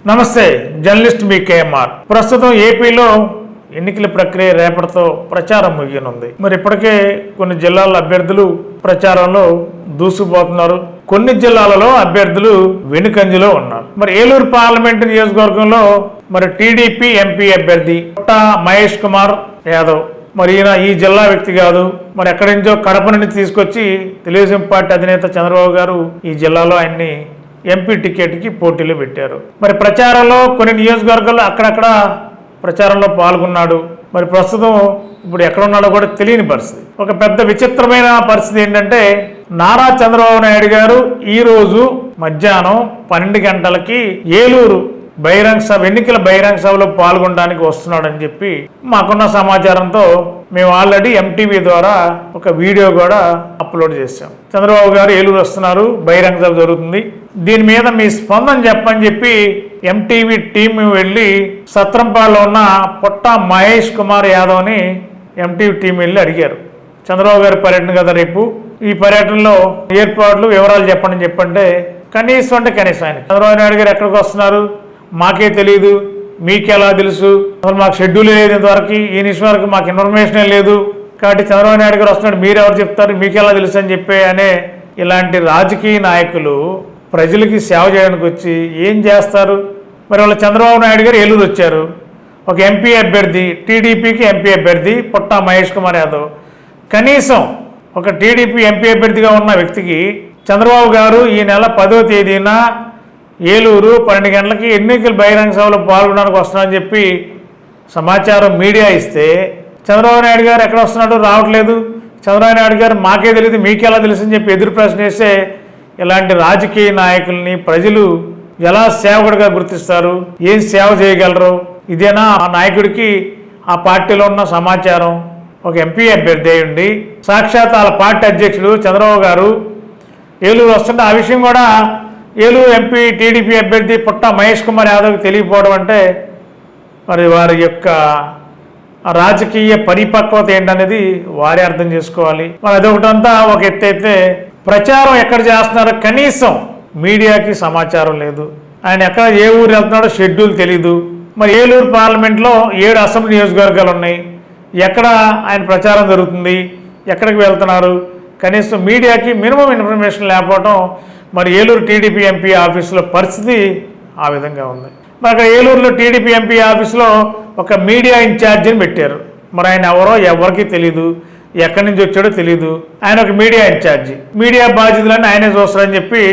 నమస్తే, జర్నలిస్ట్ మీ కేఎంఆర్. ప్రస్తుతం ఏపీలో ఎన్నికల ప్రక్రియ రేపటితో ప్రచారం ముగియనుంది. మరి ఇప్పటికే కొన్ని జిల్లాల అభ్యర్థులు ప్రచారంలో దూసుకుపోతున్నారు. కొన్ని జిల్లాలలో అభ్యర్థులు వెనుకంజలో ఉన్నారు. మరి ఏలూరు పార్లమెంటు నియోజకవర్గంలో మరి టీడీపీ ఎంపీ అభ్యర్థి పుట్ట మహేష్ కుమార్ యాదవ్, మరి ఈయన ఈ జిల్లా వ్యక్తి కాదు, మరి ఎక్కడి నుంచో కడప నుండి తీసుకొచ్చి తెలుగుదేశం పార్టీ అధినేత చంద్రబాబు గారు ఈ జిల్లాలో ఆయన్ని ఎంపీ టికెట్కి పోటీలు పెట్టారు. మరి ప్రచారంలో కొన్ని నియోజకవర్గాల్లో అక్కడక్కడ ప్రచారంలో పాల్గొన్నాడు. మరి ప్రస్తుతం ఇప్పుడు ఎక్కడ ఉన్నాడో కూడా తెలియని పరిస్థితి. ఒక పెద్ద విచిత్రమైన పరిస్థితి ఏంటంటే, నారా చంద్రబాబు నాయుడు గారు ఈరోజు మధ్యాహ్నం 12 గంటలకి ఏలూరు బహిరంగ సభ, ఎన్నికల బహిరంగ సభలో పాల్గొనడానికి వస్తున్నాడని చెప్పి మాకున్న సమాచారంతో మేము ఆల్రెడీ ఎంటీవీ ద్వారా ఒక వీడియో కూడా అప్లోడ్ చేశాం. చంద్రబాబు గారు ఏలూరు వస్తున్నారు, బహిరంగ సభ జరుగుతుంది, దీని మీద మీ స్పందన చెప్పని చెప్పి ఎంటీవీ టీం వెళ్ళి సత్రంపాడులో ఉన్న పుట్ట మహేష్ కుమార్ యాదవ్ని ఎంటీవీ టీం వెళ్ళి అడిగారు. చంద్రబాబు గారి పర్యటన కదా రేపు, ఈ పర్యటనలో ఏర్పాట్లు వివరాలు చెప్పంటే కనీసం ఆయన చంద్రబాబు నాయుడు గారు ఎక్కడికి వస్తున్నారు మాకే తెలియదు, మీకెలా తెలుసు, అసలు మాకు షెడ్యూల్ లేదు, ఇంతవరకు ఈ నిమిషం వరకు మాకు ఇన్ఫర్మేషనే లేదు, కాబట్టి చంద్రబాబు నాయుడు గారు వస్తున్నాడు మీరెవరు చెప్తారు, మీకెలా తెలుసు అని చెప్పి అనే ఇలాంటి రాజకీయ నాయకులు ప్రజలకి సేవ చేయడానికి వచ్చి ఏం చేస్తారు? మరి వాళ్ళ చంద్రబాబు నాయుడు గారు ఏలూరు వచ్చారు, ఒక ఎంపీ అభ్యర్థి, టీడీపీకి ఎంపీ అభ్యర్థి పుట్ట మహేష్ కుమార్ యాదవ్, కనీసం ఒక టీడీపీ ఎంపీ అభ్యర్థిగా ఉన్న వ్యక్తికి చంద్రబాబు గారు ఈ నెల 10వ తేదీన ఏలూరు 12 గంటలకి ఎన్నికల బహిరంగ సభలో పాల్గొనడానికి వస్తున్నారని చెప్పి సమాచారం మీడియా ఇస్తే చంద్రబాబు నాయుడు గారు ఎక్కడ వస్తున్నాడు రావట్లేదు, చంద్రబాబు నాయుడు గారు మాకే తెలియదు మీకెలా తెలుసు అని చెప్పి ఎదురు ప్రశ్న వేస్తే ఇలాంటి రాజకీయ నాయకుల్ని ప్రజలు ఎలా సేవకుడిగా గుర్తిస్తారు, ఏం సేవ చేయగలరు? ఇదేనా ఆ నాయకుడికి ఆ పార్టీలో ఉన్న సమాచారం? ఒక ఎంపీ అభ్యర్థి అయ్యండి సాక్షాత్ వాళ్ళ పార్టీ అధ్యక్షుడు చంద్రబాబు గారు ఏలూరు వస్తుంటే ఆ విషయం కూడా ఏలూరు ఎంపీ టీడీపీ అభ్యర్థి పుట్ట మహేష్ కుమార్ యాదవ్కి తెలియకపోవడం అంటే మరి వారి యొక్క రాజకీయ పరిపక్వత ఏంటనేది వారే అర్థం చేసుకోవాలి. మరి అదొకటంతా ఒక ఎత్తు అయితే ప్రచారం ఎక్కడ చేస్తున్నారో కనీసం మీడియాకి సమాచారం లేదు. ఆయన ఎక్కడ ఏ ఊరు వెళ్తున్నాడో షెడ్యూల్ తెలీదు. మరి ఏలూరు పార్లమెంట్లో 7 అసెంబ్లీ నియోజకవర్గాలు ఉన్నాయి, ఎక్కడ ఆయన ప్రచారం జరుగుతుంది, ఎక్కడికి వెళ్తున్నారు, కనీసం మీడియాకి మినిమం ఇన్ఫర్మేషన్ లేకపోవడం మరి ఏలూరు టీడీపీ ఎంపీ ఆఫీసులో పరిస్థితి ఆ విధంగా ఉంది. మరి అక్కడ ఏలూరులో టీడీపీ ఎంపీ ఆఫీసులో ఒక మీడియా ఇన్ఛార్జిని పెట్టారు. మరి ఆయన ఎవరో ఎవరికి తెలీదు, ఎక్కడి నుంచి వచ్చాడో తెలీదు, ఆయన ఒక మీడియా ఇన్ఛార్జి, మీడియా బాధ్యతలన్నీ ఆయనే చూస్తారని చెప్పి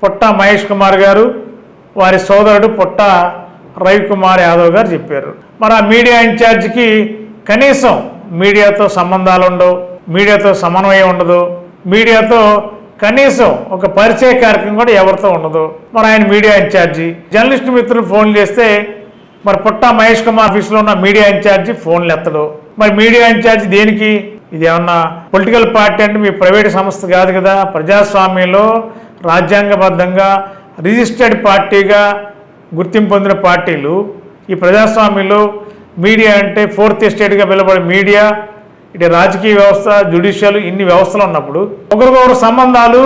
పుట్ట మహేష్ కుమార్ గారు వారి సోదరుడు పుట్ట రవికుమార్ యాదవ్ గారు చెప్పారు. మరి ఆ మీడియా ఇన్ఛార్జికి కనీసం మీడియాతో సంబంధాలు ఉండవు, మీడియాతో సమన్వయం ఉండదు, మీడియాతో కనీసం ఒక పరిచయ కార్యక్రమం కూడా ఎవరితో ఉండదు. మరి ఆయన మీడియా ఇన్ఛార్జి జర్నలిస్ట్ మిత్రులు ఫోన్లు చేస్తే మరి పుట్ట మహేష్ కుమార్ ఆఫీస్లో ఉన్న మీడియా ఇన్ఛార్జి ఫోన్లు ఎత్తడు. మరి మీడియా ఇన్ఛార్జి దేనికి? ఇది ఏమన్నా పొలిటికల్ పార్టీ అంటే మీ ప్రైవేట్ సంస్థ కాదు కదా, ప్రజాస్వామ్యంలో రాజ్యాంగబద్ధంగా రిజిస్టర్డ్ పార్టీగా గుర్తింపు పొందిన పార్టీలు ఈ ప్రజాస్వామ్యంలో మీడియా అంటే 4th ఎస్టేట్గా పిలువబడే మీడియా, ఇటు రాజకీయ వ్యవస్థ, జ్యుడిషియల్, ఇన్ని వ్యవస్థలు ఉన్నప్పుడు ఒకరికొకరు సంబంధాలు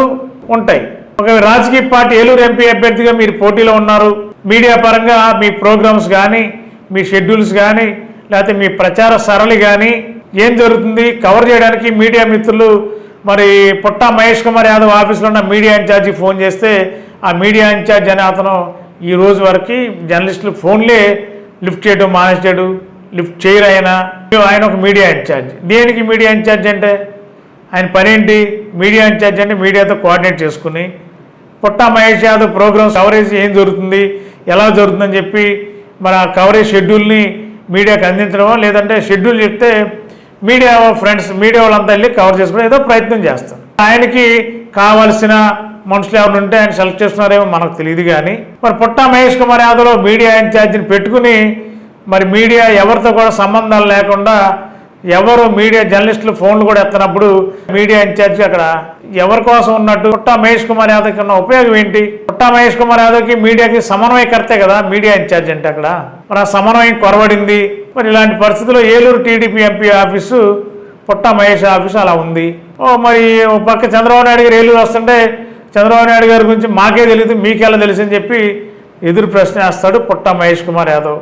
ఉంటాయి. ఒక రాజకీయ పార్టీ ఏలూరు ఎంపీ అభ్యర్థిగా మీరు పోటీలో ఉన్నారు, మీడియా పరంగా మీ ప్రోగ్రామ్స్ కానీ, మీ షెడ్యూల్స్ కానీ, లేకపోతే మీ ప్రచార సరళి కానీ ఏం జరుగుతుంది కవర్ చేయడానికి మీడియా మిత్రులు మరి పుట్ట మహేష్ కుమార్ యాదవ్ ఆఫీస్లో ఉన్న మీడియా ఇన్ఛార్జి ఫోన్ చేస్తే ఆ మీడియా ఇన్ఛార్జ్ అనే అతను ఈ రోజు వరకు జర్నలిస్టులు ఫోన్లే లిఫ్ట్ చేయడం మానేసాడు, లిఫ్ట్ చేయరు. ఆయన ఒక మీడియా ఇన్ఛార్జ్. దేనికి మీడియా ఇన్ఛార్జ్ అంటే ఆయన పని ఏంటి? మీడియా ఇన్ఛార్జ్ అంటే మీడియాతో కోఆర్డినేట్ చేసుకుని పుట్ట మహేష్ యాదవ్ ప్రోగ్రామ్స్ కవరేజ్ ఏం జరుగుతుంది, ఎలా జరుగుతుందని చెప్పి మరి ఆ కవరేజ్ షెడ్యూల్ని మీడియాకి అందించడమో, లేదంటే షెడ్యూల్ చెప్తే మీడియా ఫ్రెండ్స్, మీడియా వాళ్ళంతా వెళ్ళి కవర్ చేసుకుని ఏదో ప్రయత్నం చేస్తారు. ఆయనకి కావాల్సిన మనుషులు ఎవరు ఉంటే ఆయన సెలెక్ట్ చేస్తున్నారేమో మనకు తెలియదు. కానీ మరి పుట్ట మహేష్ కుమార్ యాదవ్లో మీడియా ఇన్ఛార్జిని పెట్టుకుని మరి మీడియా ఎవరితో కూడా సంబంధాలు లేకుండా ఎవరు మీడియా జర్నలిస్టులు ఫోన్లు కూడా ఎత్తనప్పుడు మీడియా ఇన్ఛార్జి అక్కడ ఎవరి కోసం ఉన్నట్టు? పుట్ట మహేష్ కుమార్ యాదవ్కి ఉన్న ఉపయోగం ఏంటి? పుట్ట మహేష్ కుమార్ యాదవ్కి మీడియాకి సమన్వయకర్తే కదా మీడియా ఇన్ఛార్జ్ అంటే. అక్కడ మరి ఆ సమన్వయం కొరవడింది. మరి ఇలాంటి పరిస్థితుల్లో ఏలూరు టీడీపీ ఎంపీ ఆఫీసు పుట్ట మహేష్ ఆఫీసు అలా ఉంది. మరి పక్క చంద్రబాబు నాయుడు గారు ఏలూరు వస్తుంటే చంద్రబాబు నాయుడు గారి గురించి మాకే తెలియదు మీకెలా తెలుసు అని చెప్పి ఎదురు ప్రశ్న వేస్తాడు పుట్టా మహేష్ కుమార్ యాదవ్.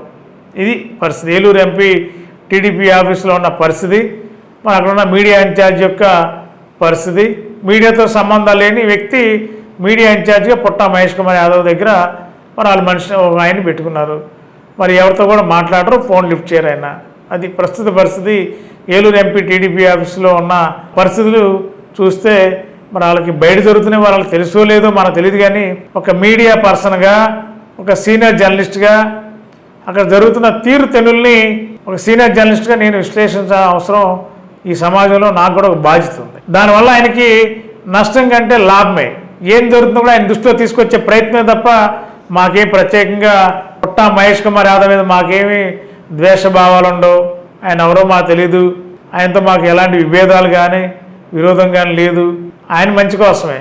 ఇది పరిస్థితి. ఏలూరు ఎంపీ టీడీపీ ఆఫీసులో ఉన్న పరిస్థితి, మరి అక్కడ ఉన్న మీడియా ఇన్ఛార్జ్ యొక్క పరిస్థితి. మీడియాతో సంబంధాలు లేని వ్యక్తి మీడియా ఇన్ఛార్జ్గా పుట్టా మహేష్ కుమార్ యాదవ్ దగ్గర మరి వాళ్ళ మనిషి ఆయన్ని పెట్టుకున్నారు. మరి ఎవరితో కూడా మాట్లాడరు, ఫోన్ లిఫ్ట్ చేయరు ఆయన. అది ప్రస్తుత పరిస్థితి. ఏలూరు ఎంపీ టీడీపీ ఆఫీసులో ఉన్న పరిస్థితులు చూస్తే మరి వాళ్ళకి బయట జరుగుతున్నాయి, వాళ్ళకి తెలుసో లేదో మనకు తెలియదు. కానీ ఒక మీడియా పర్సన్గా, ఒక సీనియర్ జర్నలిస్ట్గా అక్కడ జరుగుతున్న తీరు తెన్నుల్ని ఒక సీనియర్ జర్నలిస్ట్గా నేను విశ్లేషించాల్సిన అవసరం ఈ సమాజంలో నాకు కూడా ఒక బాధ్యత ఉంది. దానివల్ల ఆయనకి నష్టం కంటే లాభమే. ఏం జరుగుతుందో కూడా ఆయన దృష్టిలో తీసుకొచ్చే ప్రయత్నమే తప్ప మాకేం ప్రత్యేకంగా పుట్టా మహేష్ కుమార్ యాదవ్ మీద మాకేమీ ద్వేషభావాలు ఉండవు. ఆయన ఎవరో మాకు తెలీదు, ఆయనతో మాకు ఎలాంటి విభేదాలు కానీ విరోధం కానీ లేదు. ఆయన మంచి కోసమే.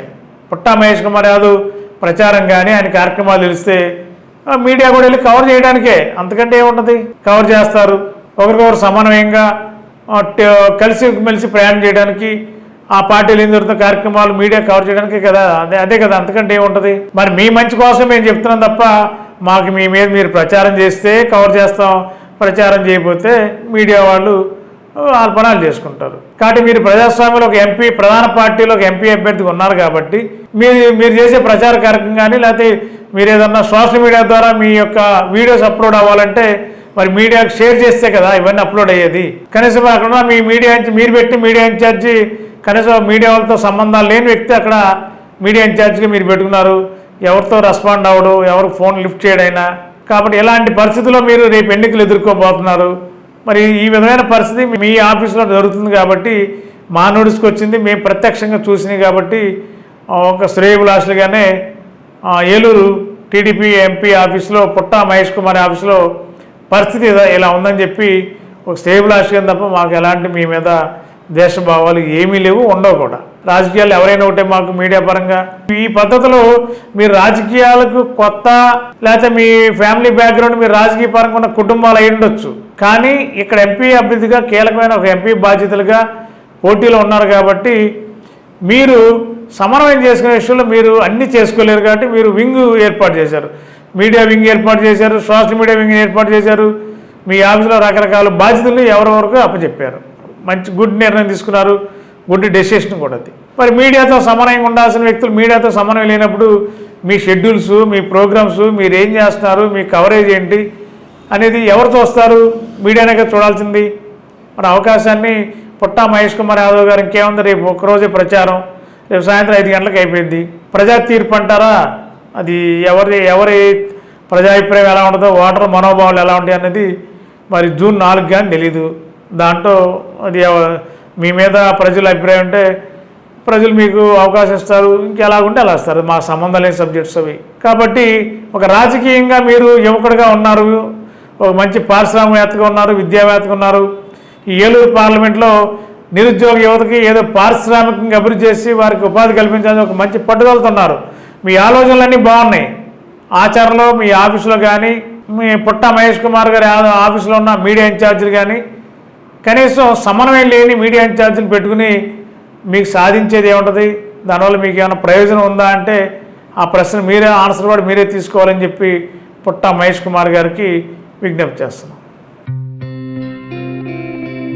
పుట్టా మహేష్ కుమార్ యాదవ్ ప్రచారం కానీ ఆయన కార్యక్రమాలు తెలిస్తే మీడియా కూడా వెళ్ళి కవర్ చేయడానికే, అంతకంటే ఏముంటుంది. కవర్ చేస్తారు, ఒకరికొకరు సమన్వయంగా కలిసి మెలిసి ప్రయాణం చేయడానికి, ఆ పార్టీలు ఏం జరుగుతున్న కార్యక్రమాలు మీడియా కవర్ చేయడానికి కదా. అదే కదా, అంతకంటే ఏముంటుంది. మరి మీ మంచి కోసం మేము చెప్తున్నాం తప్ప మాకు మీ మీద మీరు ప్రచారం చేస్తే కవర్ చేస్తాం, ప్రచారం చేయకపోతే మీడియా వాళ్ళు వాళ్ళ పనాలు చేసుకుంటారు. కాబట్టి మీరు ప్రజాస్వామ్యంలో ఒక ఎంపీ, ప్రధాన పార్టీలో ఒక ఎంపీ అభ్యర్థిగా ఉన్నారు కాబట్టి మీరు చేసే ప్రచార కార్యక్రమం కానీ లేకపోతే మీరు ఏదన్నా సోషల్ మీడియా ద్వారా మీ యొక్క వీడియోస్ అప్లోడ్ అవ్వాలంటే మరి మీడియాకి షేర్ చేస్తే కదా ఇవన్నీ అప్లోడ్ అయ్యేది. కనీసం అక్కడ మీ మీడియా మీరు పెట్టి మీడియా ఇన్ఛార్జి, కనీసం మీడియా వాళ్ళతో సంబంధాలు లేని వ్యక్తి అక్కడ మీడియా ఇన్ఛార్జిగా మీరు పెట్టుకున్నారు. ఎవరితో రెస్పాండ్ అవ్వడు, ఎవరు ఫోన్ లిఫ్ట్ చేయడైనా. కాబట్టి ఇలాంటి పరిస్థితుల్లో మీరు రేపు ఎన్నికలు ఎదుర్కోబోతున్నారు. మరి ఈ విధమైన పరిస్థితి మీ ఆఫీసులో జరుగుతుంది కాబట్టి మా నోటీస్కి వచ్చింది, మేము ప్రత్యక్షంగా చూసినాయి కాబట్టి ఒక శ్రేయభిలాషులుగానే ఏలూరు టీడీపీ ఎంపీ ఆఫీసులో పుట్టా మహేష్ కుమార్ ఆఫీసులో పరిస్థితి ఇలా ఉందని చెప్పి ఒక శ్రేయభిలాషిగా తప్ప మాకు ఎలాంటి మీ మీద ద్వేషభావాలు ఏమీ లేవు, ఉండవు కూడా. రాజకీయాలు ఎవరైనా ఒకటే మాకు మీడియా పరంగా. ఈ పద్ధతిలో మీరు రాజకీయాలకు కొత్త, లేకపోతే మీ ఫ్యామిలీ బ్యాక్గ్రౌండ్ మీరు రాజకీయ పరంగా ఉన్న కుటుంబాలు అయి ఉండొచ్చు. కానీ ఇక్కడ ఎంపీ అభ్యర్థిగా కీలకమైన ఒక ఎంపీ బాధ్యతలుగా పోటీలో ఉన్నారు కాబట్టి మీరు సమన్వయం చేసుకునే విషయంలో మీరు అన్నీ చేసుకోలేరు. కాబట్టి మీరు వింగ్ ఏర్పాటు చేశారు, మీడియా వింగ్ ఏర్పాటు చేశారు, సోషల్ మీడియా వింగ్ ఏర్పాటు చేశారు. మీ ఆఫీసులో రకరకాల బాధ్యతలు ఎవరెవరికి అప్పచెప్పారు. మంచి గుడ్ నిర్ణయం తీసుకున్నారు, గుడ్ డెసిషన్ కూడా అది. మరి మీడియాతో సమన్వయం ఉండాల్సిన వ్యక్తులు మీడియాతో సమన్వయం లేనప్పుడు మీ షెడ్యూల్స్, మీ ప్రోగ్రామ్స్, మీరు ఏం చేస్తున్నారు, మీ కవరేజ్ ఏంటి అనేది ఎవరు చూస్తారు? మీడియానే చూడాల్సింది. మరి అవకాశాన్ని పుట్టా మహేష్ కుమార్ యాదవ్ గారు ఇంకేముంది, రేపు ఒక్కరోజే ప్రచారం, రేపు సాయంత్రం 5 గంటలకు అయిపోయింది. ప్రజా తీర్పు అంటారా, అది ఎవరి ప్రజాభిప్రాయం ఎలా ఉంటుందో, ఓటర్ మనోభావాలు ఎలా ఉంటాయి అనేది మరి జూన్ 4 కానీ తెలీదు. దాంట్లో అది మీ మీద ప్రజల అభిప్రాయం ఉంటే ప్రజలు మీకు అవకాశం ఇస్తారు, ఇంకెలాగుంటే అలా ఇస్తారు. మా సంబంధం లేని సబ్జెక్ట్స్ అవి. కాబట్టి ఒక రాజకీయంగా మీరు యువకుడిగా ఉన్నారు, ఒక మంచి పారిశ్రామికవేత్తగా ఉన్నారు, విద్యావేత్తగా ఉన్నారు. ఈ ఏలూరు పార్లమెంట్లో నిరుద్యోగ యువతకి ఏదో పారిశ్రామికంగా అభివృద్ధి చేసి వారికి ఉపాధి కల్పించాలని ఒక మంచి పట్టుదలతో ఉన్నారు. మీ ఆలోచనలన్నీ బాగున్నాయి. ఆచరణలో మీ ఆఫీసులో కానీ, మీ పుట్టా మహేష్ కుమార్ గారి ఆఫీసులో ఉన్న మీడియా ఇన్ఛార్జీలు కానీ కనీసం సమన్వయం లేని మీడియా ఇన్ఛార్జీలు పెట్టుకుని మీకు సాధించేది ఏముంటుంది, దానివల్ల మీకు ఏమైనా ప్రయోజనం ఉందా అంటే ఆ ప్రశ్న మీరే ఆన్సర్ కూడా మీరే తీసుకోవాలని చెప్పి పుట్టా మహేష్ కుమార్ గారికి విజ్ఞప్తి చేస్తున్నాం.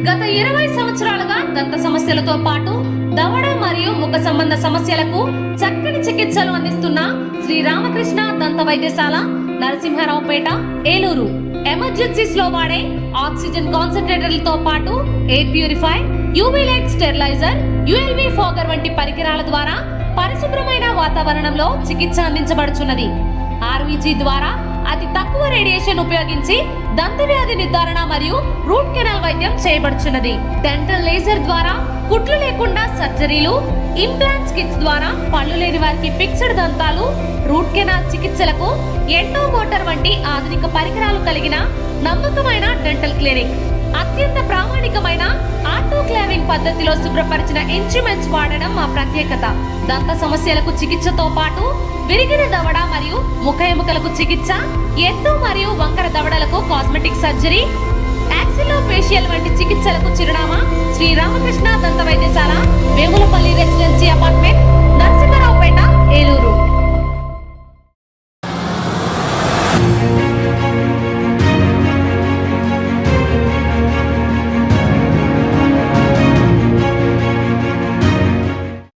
గత 20 సంవత్సరాలుగా దంత సమస్యలతో పాటు దవడ మరియు ముఖ సంబంధ సమస్యలకు చక్కని చికిత్సలు అందిస్తున్న శ్రీ రామకృష్ణ దంత వైద్యశాల, నరసింహారావుపేట, ఏలూరు. ఎమర్జెన్సీస్ లో వాడే ఆక్సిజన్ కాన్సంట్రేటర్లతో పాటు air purify, UV light steriliser, ULV fogger వంటి పరికరాల ద్వారా పరిశుభ్రమైన వాతావరణంలో చికిత్స అందించబడుచున్నది. ఆర్వీజీ ద్వారా అతి తక్కువ రేడియేషన్ ఉపయోగించి దంత వ్యాధి నిర్ధారణ మరియు రూట్ కెనాల్ వైద్యం చేయబడుచున్నది. డెంటల్ లేజర్ ద్వారా కుట్లు లేకుండా సర్జరీలు, ఇంప్లాంట్స్ కిట్స్ ద్వారా పళ్ళు లేని వారికి ఫిక్స్డ్ దంతాలు, రూట్ కెనాల్ చికిత్సలకు ఎండో మోటార్ వంటి ఆధునిక పరికరాలు కలిగిన నమ్మకమైన డెంటల్ క్లినిక్. అత్యంత ప్రామాణికమైన ఆటోక్లావింగ్ పద్ధతిలో శుభ్రపరిచిన ఇన్స్ట్రుమెంట్స్ వాడడం మా ప్రత్యేకత. దంత సమస్యలకు చికిత్సతో పాటు విరిగిన దవడ మరియు ముఖ ఎముకలకు చికిత్స, ఎత్తు మరియు వంకర దవడలకు కాస్మెటిక్ సర్జరీ, యాక్సిలో ఫేషియల్ వంటి చికిత్సలకు చిరునామా శ్రీ రామకృష్ణ దంత వైద్యశాల, వేములపల్లి